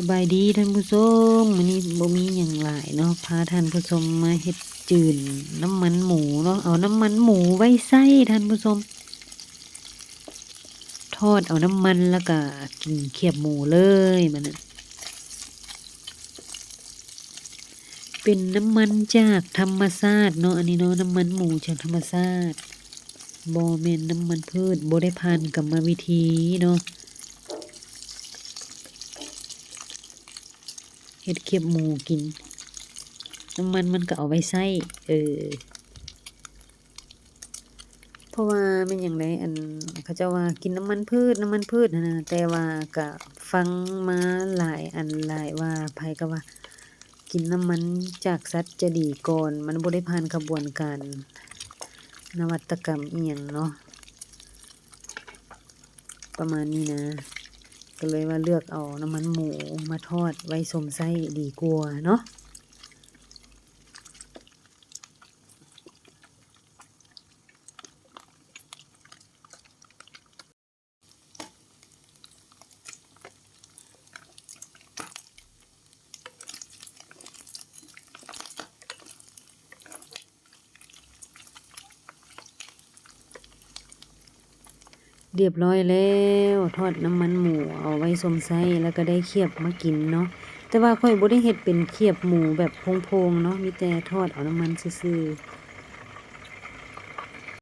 สบายดีท่านผู้ชมมื้อนี้บ่มีหยังหลายเนาะพาท่านผู้ชมมาเฮ็ดจืนน้ำมันหมูเนาะเอาน้ำมันหมูไว้ใส่ท่านผู้ชมทอดเอาน้ำมันแล้วก็กินเขียบหมูเลยบัดนั้นเป็นน้ำมันจากธรรมชาติเนาะอันนี้เนาะน้ำมันหมูจากธรรมชาติบ่แม่นน้ำมันพืชบ่ได้ผ่านกรรมวิธีเนาะเฮ็ดเขียบหมูกินน้ำมันมันก็เอาไว้ใช้เพราะว่าแม่นหยังไดเขาเจ้าว่ากินน้ำมันพืชนั่นน่ะแต่ว่าก็ฟังมาหลายอันหลายว่าไผก็ว่ากินน้ำมันจากสัตว์จะดีก่อนมันบ่ได้ผ่านกระบวนการนวัตกรรมอิหยังเนาะประมาณนี้นะก็เลยว่าเลือกเอาน้ำมันหมูมาทอดไว้สมไส้ดีกว่าเนาะเรียบร้อยแล้วทอดน้ำมันหมูเอาไว้สมไส้แล้วก็ได้เคียบมากินเนาะแต่ว่าข้อยบ่ได้เฮ็ดเป็นเคียบหมูแบบโพงๆเนาะมีแต่ทอดเอาน้ำมันซื่อๆ